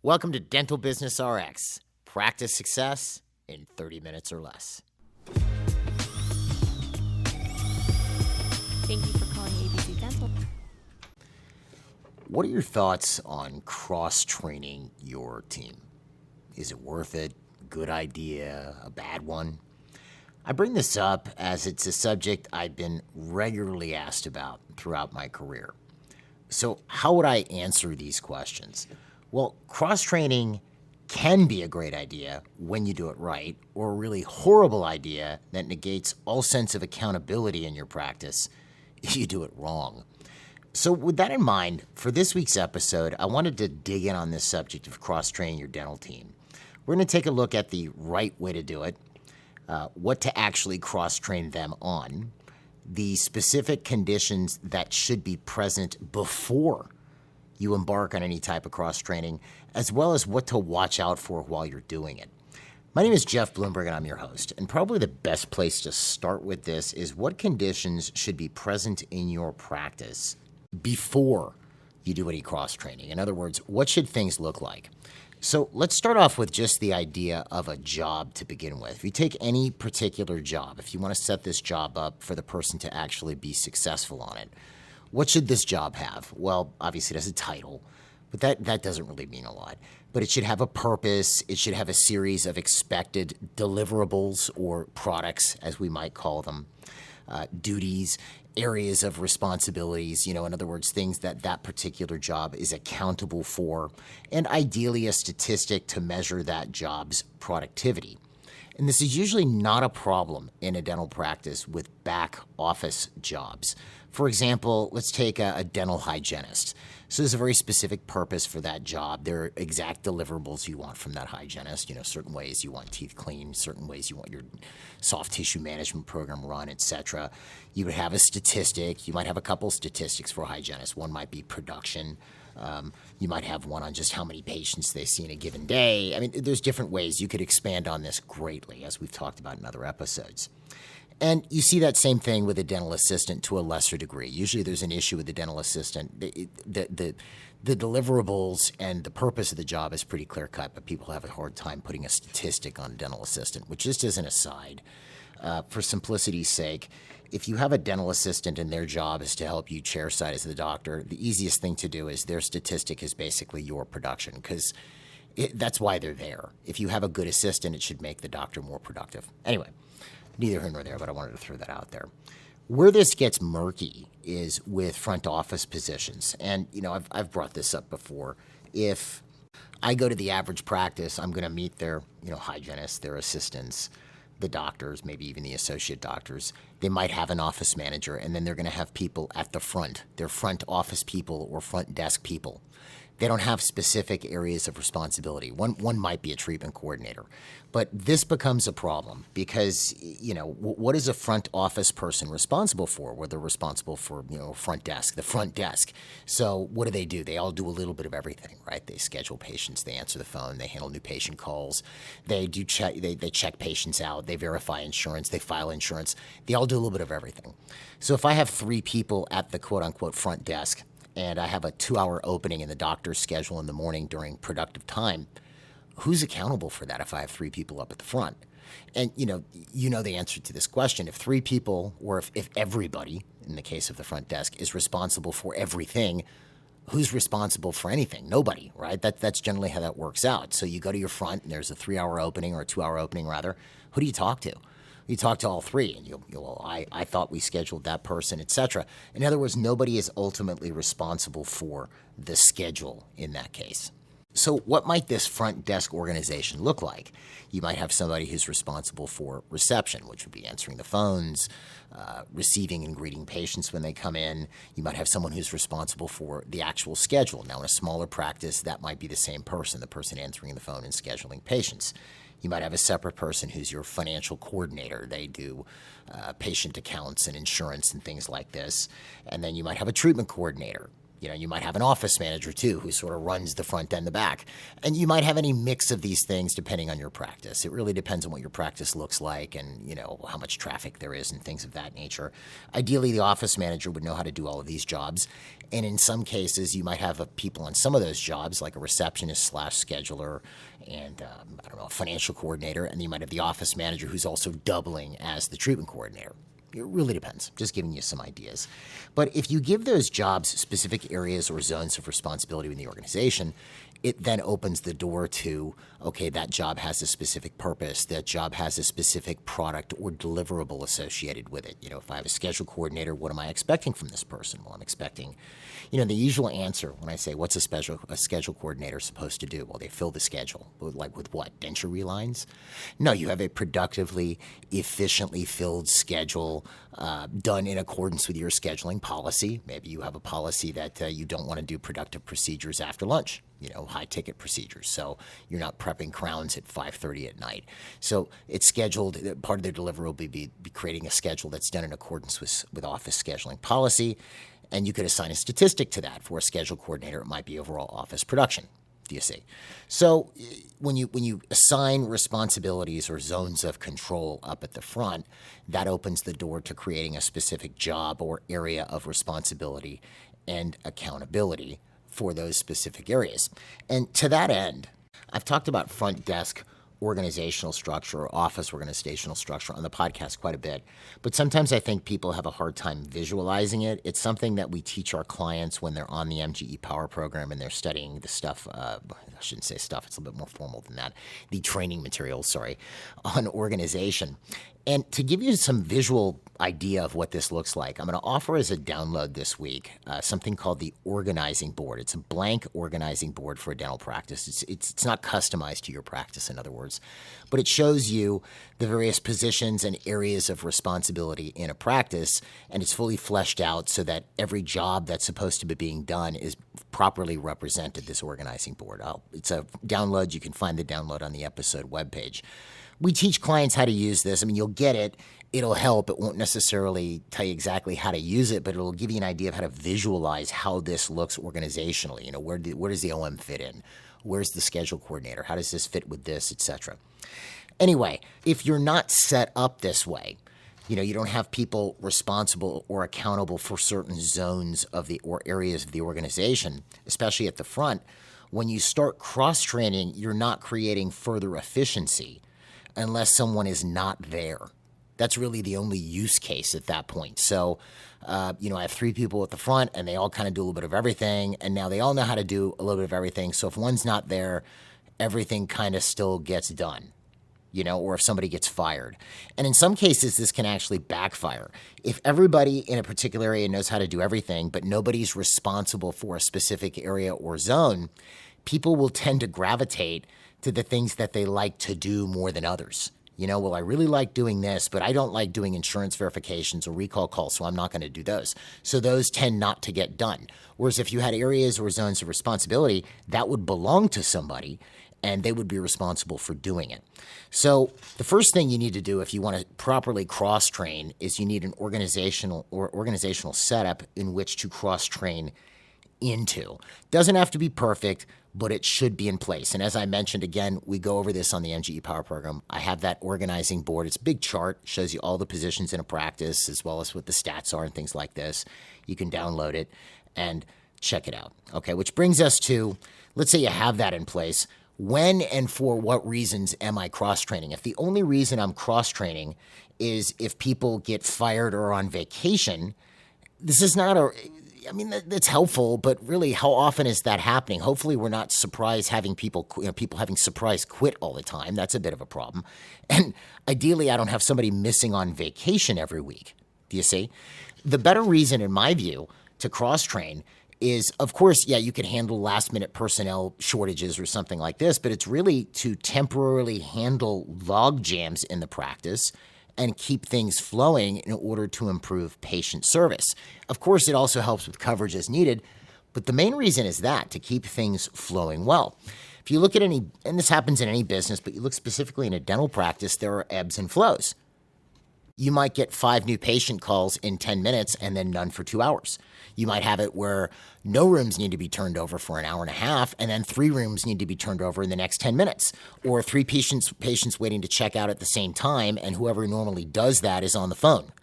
Welcome to Dental Business RX. Practice success in 30 minutes or less. Thank you for calling ABC Dental. What are your thoughts on cross-training your team? Is it worth it? Good idea? A bad one? I bring this up as it's a subject I've been regularly asked about throughout my career. So how would I answer these questions? Well, cross-training can be a great idea when you do it right, or a really horrible idea that negates all sense of accountability in your practice if you do it wrong. So with that in mind, for this week's episode, I wanted to dig in on this subject of cross-training your dental team. We're going to take a look at the right way to do it, what to actually cross-train them on, the specific conditions that should be present before you embark on any type of cross-training, as well as what to watch out for while you're doing it. My name is Jeff Bloomberg, and I'm your host. And probably the best place to start with this is what conditions should be present in your practice before you do any cross-training. In other words, what should things look like? So let's start off with just the idea of a job to begin with. If you take any particular job, if you want to set this job up for the person to actually be successful on it, what should this job have? Well, obviously it has a title, but that doesn't really mean a lot. But it should have a purpose. It should have a series of expected deliverables or products, as we might call them, duties, areas of responsibilities, in other words, things that particular job is accountable for, and ideally a statistic to measure that job's productivity. And this is usually not a problem in a dental practice with back office jobs. For example, let's take a dental hygienist. So there's a very specific purpose for that job. There are exact deliverables you want from that hygienist. Certain ways you want teeth cleaned, certain ways you want your soft tissue management program run, etc. You would have a statistic. You might have a couple statistics for a hygienist. One might be production. You might have one on just how many patients they see in a given day. I mean, there's different ways. You could expand on this greatly, as we've talked about in other episodes. And you see that same thing with a dental assistant to a lesser degree. Usually there's an issue with the dental assistant. The deliverables and the purpose of the job is pretty clear-cut, but people have a hard time putting a statistic on a dental assistant, which just is an aside. For simplicity's sake, if you have a dental assistant and their job is to help you chairside as the doctor, the easiest thing to do is their statistic is basically your production, because that's why they're there. If you have a good assistant, it should make the doctor more productive. Anyway, neither here nor there, but I wanted to throw that out there. Where this gets murky is with front office positions. And, I've brought this up before. If I go to the average practice, I'm going to meet their, hygienists, their assistants, the doctors, maybe even the associate doctors. They might have an office manager, and then they're going to have people at the front. They're front office people or front desk people. They don't have specific areas of responsibility. One might be a treatment coordinator. But this becomes a problem because, what is a front office person responsible for? Well, they're responsible for, front desk, the front desk. So what do? They all do a little bit of everything, right? They schedule patients, they answer the phone, they handle new patient calls, they check patients out, they verify insurance, they file insurance. They all do a little bit of everything. So if I have 3 people at the quote-unquote front desk, and I have a 2-hour opening in the doctor's schedule in the morning during productive time, who's accountable for that if I have 3 people up at the front? And, you know the answer to this question. If 3 people, or if everybody, in the case of the front desk, is responsible for everything, who's responsible for anything? Nobody, right? That's generally how that works out. So you go to your front, and there's a 3-hour opening, or a 2-hour opening, rather. Who do you talk to? You talk to all 3, and I thought we scheduled that person, etc. In other words, nobody is ultimately responsible for the schedule in that case. So what might this front desk organization look like? You might have somebody who's responsible for reception, which would be answering the phones, receiving and greeting patients when they come in. You might have someone who's responsible for the actual schedule. Now, in a smaller practice, that might be the same person, the person answering the phone and scheduling patients. You might have a separate person who's your financial coordinator. They do patient accounts and insurance and things like this. And then you might have a treatment coordinator. You might have an office manager too who sort of runs the front and the back. And you might have any mix of these things depending on your practice. It really depends on what your practice looks like and, how much traffic there is and things of that nature. Ideally, the office manager would know how to do all of these jobs. And in some cases, you might have people on some of those jobs, like a receptionist / scheduler and, a financial coordinator. And you might have the office manager who's also doubling as the treatment coordinator. It really depends, just giving you some ideas. But if you give those jobs specific areas or zones of responsibility in the organization, it then opens the door to, okay, that job has a specific purpose, that job has a specific product or deliverable associated with it. If I have a schedule coordinator, what am I expecting from this person? Well, I'm expecting, the usual answer when I say, what's a schedule coordinator supposed to do? Well, they fill the schedule. Like with what? Denture relines? No, you have a productively, efficiently filled schedule done in accordance with your scheduling policy. Maybe you have a policy that you don't want to do productive procedures after lunch. High-ticket procedures. So you're not prepping crowns at 5:30 at night. So it's scheduled. Part of their delivery will be creating a schedule that's done in accordance with office scheduling policy. And you could assign a statistic to that. For a schedule coordinator, it might be overall office production. Do you see? So when you assign responsibilities or zones of control up at the front, that opens the door to creating a specific job or area of responsibility and accountability for those specific areas. And to that end, I've talked about front desk organizational structure or office organizational structure on the podcast quite a bit, but sometimes I think people have a hard time visualizing it. It's something that we teach our clients when they're on the MGE Power program and they're studying the stuff, I shouldn't say stuff, it's a little bit more formal than that, the training materials, on organization. And to give you some visual idea of what this looks like, I'm going to offer as a download this week something called the organizing board. It's a blank organizing board for a dental practice. It's not customized to your practice, in other words, but it shows you the various positions and areas of responsibility in a practice, and it's fully fleshed out so that every job that's supposed to be being done is properly represented, this organizing board. It's a download. You can find the download on the episode webpage. We teach clients how to use this. You'll get it. It'll help. It won't necessarily tell you exactly how to use it, but it'll give you an idea of how to visualize how this looks organizationally. Where does the OM fit in? Where's the schedule coordinator? How does this fit with this, etc.? Anyway, if you're not set up this way, you don't have people responsible or accountable for certain zones of or areas of the organization, especially at the front, when you start cross-training, you're not creating further efficiency unless someone is not there. That's really the only use case at that point. So, I have 3 people at the front, and they all kind of do a little bit of everything, and now they all know how to do a little bit of everything. So if one's not there, everything kind of still gets done, or if somebody gets fired. And in some cases, this can actually backfire. If everybody in a particular area knows how to do everything, but nobody's responsible for a specific area or zone, people will tend to gravitate to the things that they like to do more than others. Well, I really like doing this, but I don't like doing insurance verifications or recall calls, so I'm not going to do those. So those tend not to get done. Whereas if you had areas or zones of responsibility, that would belong to somebody, and they would be responsible for doing it. So the first thing you need to do if you want to properly cross-train is you need an organizational setup in which to cross-train into. Doesn't have to be perfect, but it should be in place. And as I mentioned, again, we go over this on the MGE Power program. I have that organizing board. It's a big chart, shows you all the positions in a practice as well as what the stats are and things like this. You can download it and check it out. Okay, which brings us to, let's say you have that in place. When and for what reasons am I cross-training? If the only reason I'm cross-training is if people get fired or on vacation, this is not that's helpful, but really, how often is that happening? Hopefully, we're not surprised having people having surprise quit all the time. That's a bit of a problem. And ideally, I don't have somebody missing on vacation every week. Do you see? The better reason, in my view, to cross-train is, of course, you could handle last-minute personnel shortages or something like this, but it's really to temporarily handle log jams in the practice and keep things flowing in order to improve patient service. Of course, it also helps with coverage as needed, but the main reason is to keep things flowing well. If you look at and this happens in any business, but you look specifically in a dental practice, there are ebbs and flows. you might get 5 new patient calls in 10 minutes and then none for 2 hours. You might have it where no rooms need to be turned over for an hour and a half, and then 3 rooms need to be turned over in the next 10 minutes. Or 3 patients waiting to check out at the same time, and whoever normally does that is on the phone.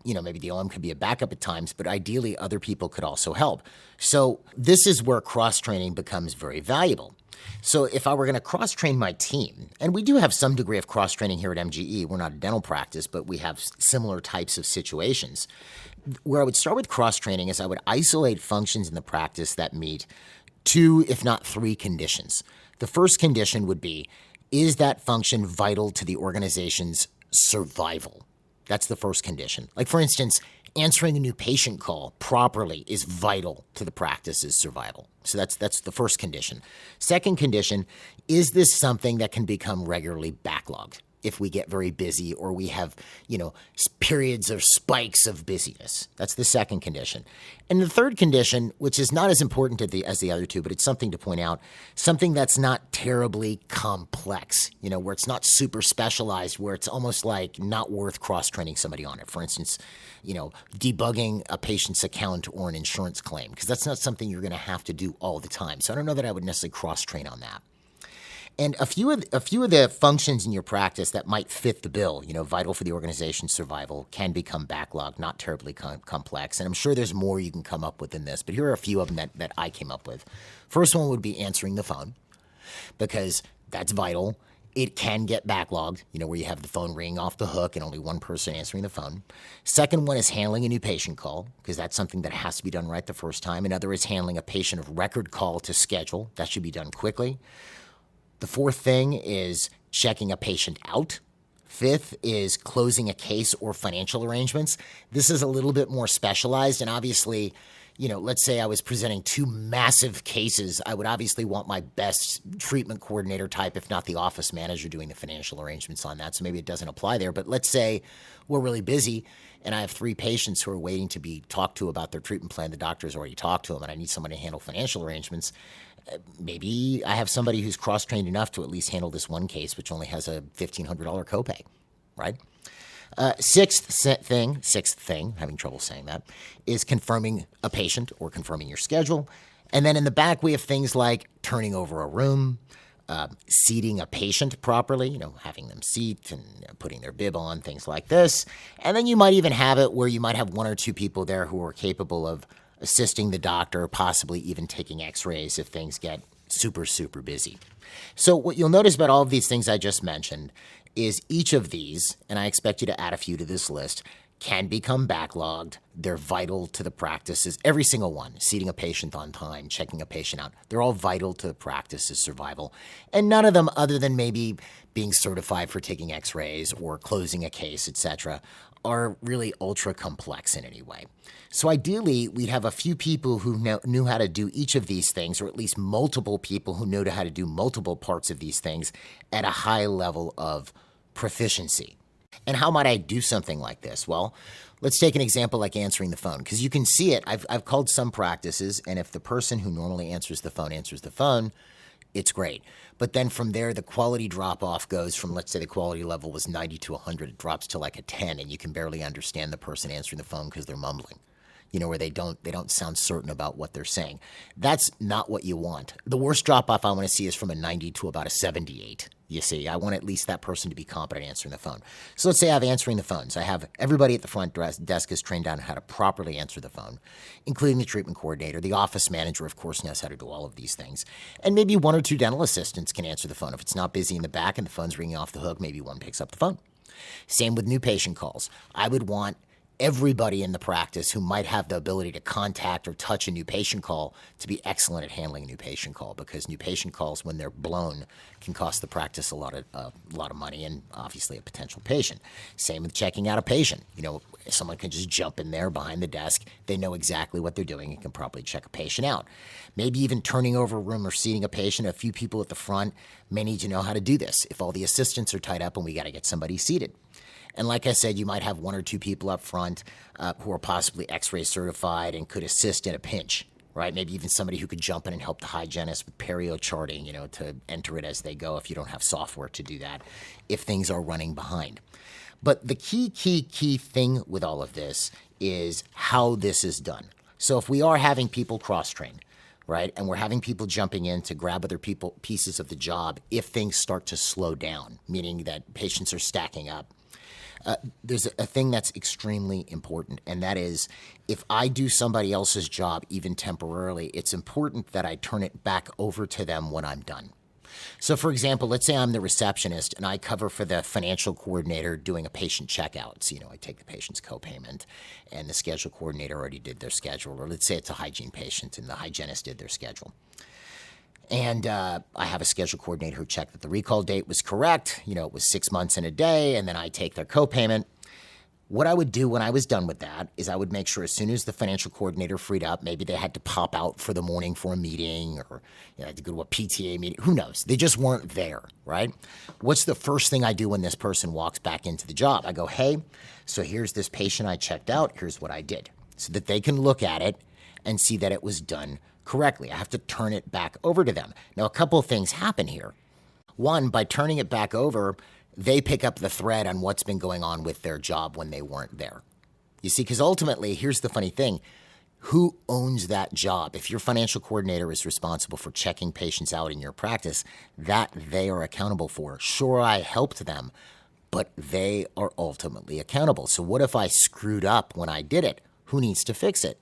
Maybe the OM could be a backup at times, but ideally other people could also help. So this is where cross-training becomes very valuable. So if I were going to cross-train my team, and we do have some degree of cross-training here at MGE, we're not a dental practice, but we have similar types of situations. Where I would start with cross-training is I would isolate functions in the practice that meet 2, if not 3 conditions. The first condition would be, is that function vital to the organization's survival? That's the first condition. Like, for instance, answering a new patient call properly is vital to the practice's survival. So that's the first condition. Second condition, is this something that can become regularly backlogged if we get very busy or we have, periods of spikes of busyness? That's the second condition. And the third condition, which is not as important as the other two, but it's something to point out, something that's not terribly complex, where it's not super specialized, where it's almost like not worth cross-training somebody on it. For instance, debugging a patient's account or an insurance claim, because that's not something you're going to have to do all the time. So I don't know that I would necessarily cross-train on that. And a few of the functions in your practice that might fit the bill, vital for the organization's survival, can become backlogged, not terribly complex. And I'm sure there's more you can come up with than this, but here are a few of them that I came up with. First one would be answering the phone, because that's vital. It can get backlogged, where you have the phone ringing off the hook and only one person answering the phone. Second one is handling a new patient call, because that's something that has to be done right the first time. Another is handling a patient of record call to schedule. That should be done quickly. The fourth thing is checking a patient out. Fifth is closing a case or financial arrangements. This is a little bit more specialized, and obviously, let's say I was presenting 2 massive cases, I would obviously want my best treatment coordinator type, if not the office manager, doing the financial arrangements on that. So maybe it doesn't apply there. But let's say we're really busy and I have 3 patients who are waiting to be talked to about their treatment plan. The doctor's already talked to them, and I need somebody to handle financial arrangements. Maybe I have somebody who's cross-trained enough to at least handle this one case, which only has a $1,500 copay, right? Sixth thing, having trouble saying that, is confirming a patient or confirming your schedule. And then in the back, we have things like turning over a room, seating a patient properly, having them seat and putting their bib on, things like this. And then you might even have it where you might have 1 or 2 people there who are capable of assisting the doctor, possibly even taking x-rays if things get super, super busy. So what you'll notice about all of these things I just mentioned is each of these, and I expect you to add a few to this list, can become backlogged. They're vital to the practices. Every single one, seating a patient on time, checking a patient out, they're all vital to the practice's survival. And none of them, other than maybe being certified for taking x-rays or closing a case, etc., are really ultra complex in any way. So ideally, we'd have a few people who knew how to do each of these things, or at least multiple people who know how to do multiple parts of these things at a high level of proficiency. And how might I do something like this? Well, let's take an example like answering the phone, because you can see it. I've called some practices, and if the person who normally answers the phone, it's great. But then from there, the quality drop-off goes from, let's say the quality level was 90 to 100. It drops to like a 10, and you can barely understand the person answering the phone because they're mumbling, where they don't sound certain about what they're saying. That's not what you want. The worst drop-off I want to see is from a 90 to about a 78. You see, I want at least that person to be competent answering the phone. So let's say I have answering the phones. I have everybody at the front desk is trained on how to properly answer the phone, including the treatment coordinator. The office manager, of course, knows how to do all of these things. And maybe 1 or 2 dental assistants can answer the phone. If it's not busy in the back and the phone's ringing off the hook, maybe 1 picks up the phone. Same with new patient calls. I would want everybody in the practice who might have the ability to contact or touch a new patient call to be excellent at handling a new patient call, because new patient calls, when they're blown, can cost the practice a lot of money and obviously a potential patient. Same with checking out a patient. Someone can just jump in there behind the desk. They know exactly what they're doing and can probably check a patient out. Maybe even turning over a room or seating a patient. A few people at the front may need to know how to do this if all the assistants are tied up and we got to get somebody seated. And like I said, you might have 1 or 2 people up front who are possibly x-ray certified and could assist in a pinch. right? Maybe even somebody who could jump in and help the hygienist with perio charting, to enter it as they go if you don't have software to do that, if things are running behind. But the key thing with all of this is how this is done. So if we are having people cross-train, right, and we're having people jumping in to grab other pieces of the job if things start to slow down, meaning that patients are stacking up, there's a thing that's extremely important, and that is if I do somebody else's job, even temporarily, it's important that I turn it back over to them when I'm done. So, for example, let's say I'm the receptionist and I cover for the financial coordinator doing a patient checkout. So, I take the patient's copayment and the schedule coordinator already did their schedule. Or let's say it's a hygiene patient and the hygienist did their schedule. And I have a schedule coordinator who checked that the recall date was correct. It was 6 months and a day, and then I take their copayment. What I would do when I was done with that is I would make sure as soon as the financial coordinator freed up, maybe they had to pop out for the morning for a meeting or had to go to a PTA meeting. Who knows? They just weren't there, right? What's the first thing I do when this person walks back into the job? I go, hey, so here's this patient I checked out. Here's what I did, so that they can look at it and see that it was done correctly. I have to turn it back over to them. Now, a couple of things happen here. One, by turning it back over, they pick up the thread on what's been going on with their job when they weren't there. You see, because ultimately, here's the funny thing. Who owns that job? If your financial coordinator is responsible for checking patients out in your practice, that they are accountable for. Sure, I helped them, but they are ultimately accountable. So what if I screwed up when I did it? Who needs to fix it?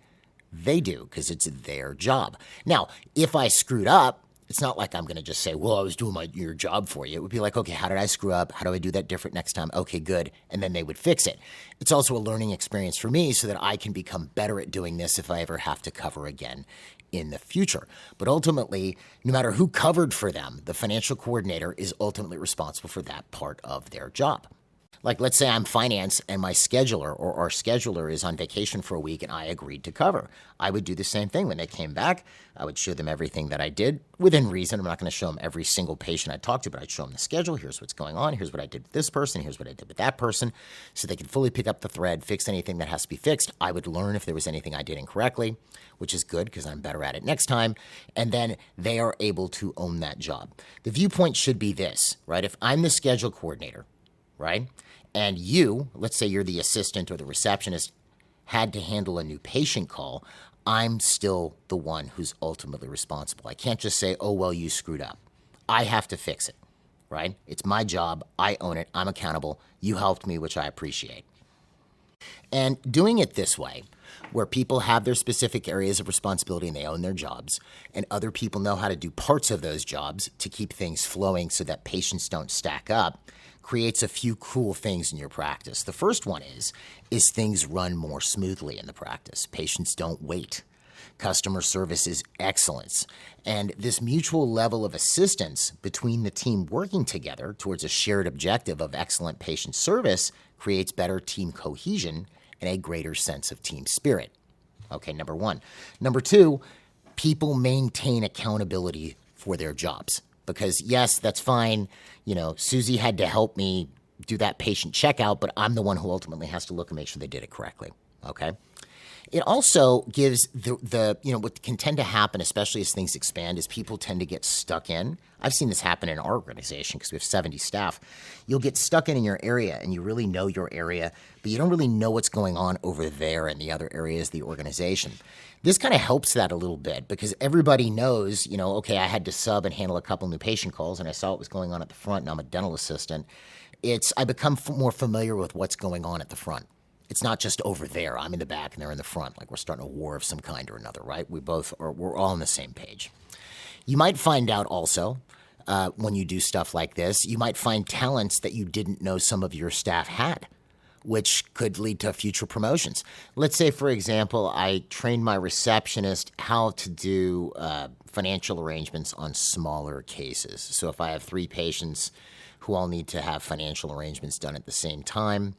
They do, because it's their job. Now, if I screwed up, it's not like I'm going to just say, well, I was doing your job for you. It would be like, okay, how did I screw up? How do I do that different next time? Okay, good. And then they would fix it. It's also a learning experience for me so that I can become better at doing this if I ever have to cover again in the future. But ultimately, no matter who covered for them, the financial coordinator is ultimately responsible for that part of their job. Like, let's say I'm finance and my scheduler or our scheduler is on vacation for a week and I agreed to cover. I would do the same thing. When they came back, I would show them everything that I did within reason. I'm not going to show them every single patient I talked to, but I'd show them the schedule. Here's what's going on. Here's what I did with this person. Here's what I did with that person. So they could fully pick up the thread, fix anything that has to be fixed. I would learn if there was anything I did incorrectly, which is good because I'm better at it next time. And then they are able to own that job. The viewpoint should be this, right? If I'm the schedule coordinator, right? And you, let's say you're the assistant or the receptionist, had to handle a new patient call, I'm still the one who's ultimately responsible. I can't just say, oh, well, you screwed up. I have to fix it, right? It's my job. I own it. I'm accountable. You helped me, which I appreciate. And doing it this way, where people have their specific areas of responsibility and they own their jobs, and other people know how to do parts of those jobs to keep things flowing so that patients don't stack up, creates a few cool things in your practice. The first one is things run more smoothly in the practice. Patients don't wait. Customer service is excellence. And this mutual level of assistance between the team working together towards a shared objective of excellent patient service creates better team cohesion and a greater sense of team spirit. Okay, number one. Number two, people maintain accountability for their jobs. Because yes, that's fine. Susie had to help me do that patient checkout, but I'm the one who ultimately has to look and make sure they did it correctly. Okay. It also gives what can tend to happen, especially as things expand, is people tend to get stuck in. I've seen this happen in our organization because we have 70 staff. You'll get stuck in your area and you really know your area, but you don't really know what's going on over there in the other areas of the organization. This kind of helps that a little bit because everybody knows, okay, I had to sub and handle a couple new patient calls and I saw what was going on at the front and I'm a dental assistant. I become more familiar with what's going on at the front. It's not just over there. I'm in the back and they're in the front, like we're starting a war of some kind or another, right? We're all on the same page. You might find out also when you do stuff like this, you might find talents that you didn't know some of your staff had, which could lead to future promotions. Let's say, for example, I trained my receptionist how to do financial arrangements on smaller cases. So if I have 3 patients who all need to have financial arrangements done at the same time,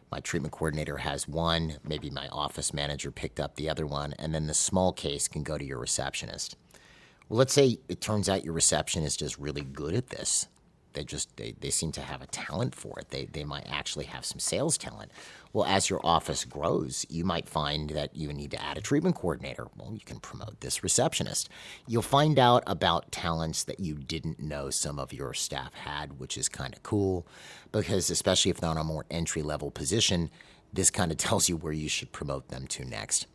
my treatment coordinator has one, maybe my office manager picked up the other one, and then the small case can go to your receptionist. Well, let's say it turns out your receptionist is really good at this. They seem to have a talent for it. They might actually have some sales talent. Well, as your office grows, you might find that you need to add a treatment coordinator. Well, you can promote this receptionist. You'll find out about talents that you didn't know some of your staff had, which is kind of cool, because especially if they're on a more entry-level position, this kind of tells you where you should promote them to next.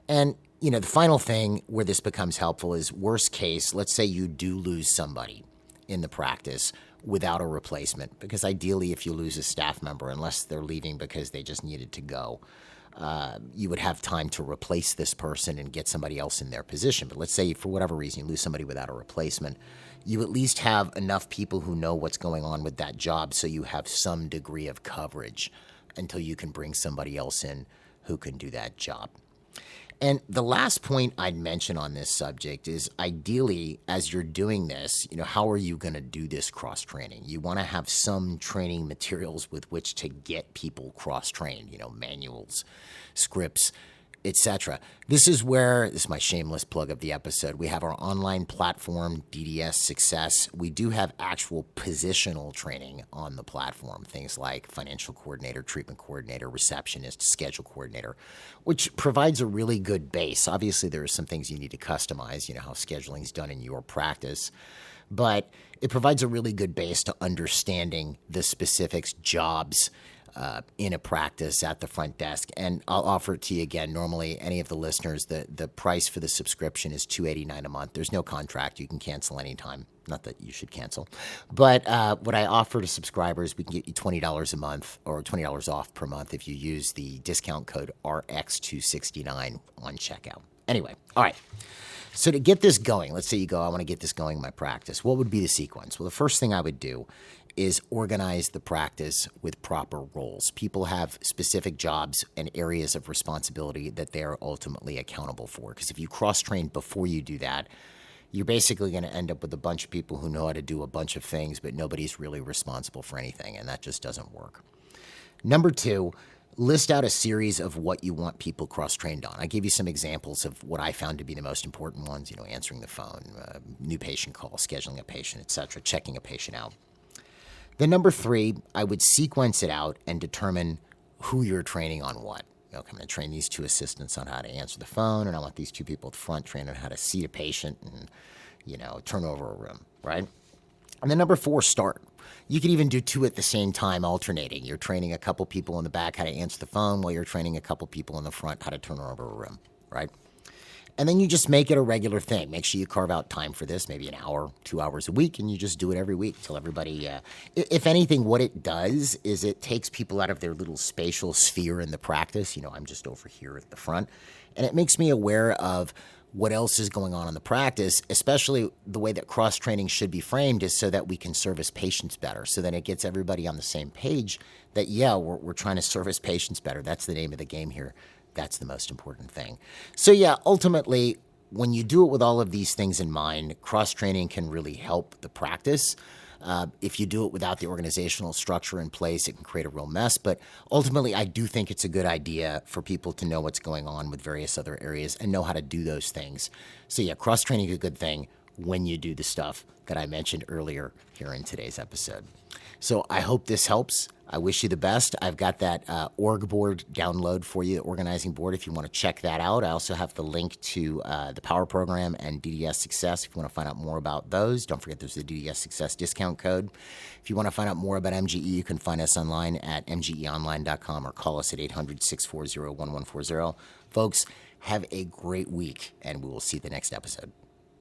And, the final thing where this becomes helpful is worst case, let's say you do lose somebody in the practice without a replacement, because ideally if you lose a staff member, unless they're leaving because they just needed to go, you would have time to replace this person and get somebody else in their position. But let's say for whatever reason you lose somebody without a replacement, you at least have enough people who know what's going on with that job so you have some degree of coverage until you can bring somebody else in who can do that job. And the last point I'd mention on this subject is ideally, as you're doing this, how are you going to do this cross-training? You want to have some training materials with which to get people cross-trained, manuals, scripts, etc. This is my shameless plug of the episode. We have our online platform, DDS Success. We do have actual positional training on the platform, things like financial coordinator, treatment coordinator, receptionist, schedule coordinator, which provides a really good base. Obviously, there are some things you need to customize, how scheduling is done in your practice, but it provides a really good base to understanding the specifics, jobs, in a practice at the front desk. And I'll offer it to you again. Normally, any of the listeners, the price for the subscription is $289 a month. There's no contract. You can cancel anytime. Not that you should cancel. But what I offer to subscribers, we can get you $20 a month or $20 off per month if you use the discount code RX269 on checkout. Anyway, all right. So to get this going, let's say you go, I want to get this going in my practice. What would be the sequence? Well, the first thing I would do is organize the practice with proper roles. People have specific jobs and areas of responsibility that they're ultimately accountable for. Because if you cross-train before you do that, you're basically going to end up with a bunch of people who know how to do a bunch of things, but nobody's really responsible for anything, and that just doesn't work. Number two, list out a series of what you want people cross-trained on. I gave you some examples of what I found to be the most important ones, answering the phone, new patient call, scheduling a patient, etc., checking a patient out. Then number three, I would sequence it out and determine who you're training on what. I'm going to train these two assistants on how to answer the phone, and I want these two people at the front trained on how to seat a patient and, turn over a room, right? And then number four, start. You could even do two at the same time, alternating. You're training a couple people in the back how to answer the phone while you're training a couple people in the front how to turn over a room, right? And then you just make it a regular thing. Make sure you carve out time for this, maybe an hour, 2 hours a week, and you just do it every week till everybody, if anything, what it does is it takes people out of their little spatial sphere in the practice. I'm just over here at the front. And it makes me aware of what else is going on in the practice, especially the way that cross-training should be framed is so that we can service patients better. So then it gets everybody on the same page that, we're trying to service patients better. That's the name of the game here. That's the most important thing. So ultimately, when you do it with all of these things in mind, cross-training can really help the practice. If you do it without the organizational structure in place, it can create a real mess. But ultimately, I do think it's a good idea for people to know what's going on with various other areas and know how to do those things. So cross-training is a good thing when you do the stuff that I mentioned earlier here in today's episode. So I hope this helps. I wish you the best. I've got that org board download for you, the organizing board, if you want to check that out. I also have the link to the Power Program and DDS Success if you want to find out more about those. Don't forget there's the DDS Success discount code. If you want to find out more about MGE, you can find us online at mgeonline.com or call us at 800-640-1140. Folks, have a great week, and we will see you the next episode.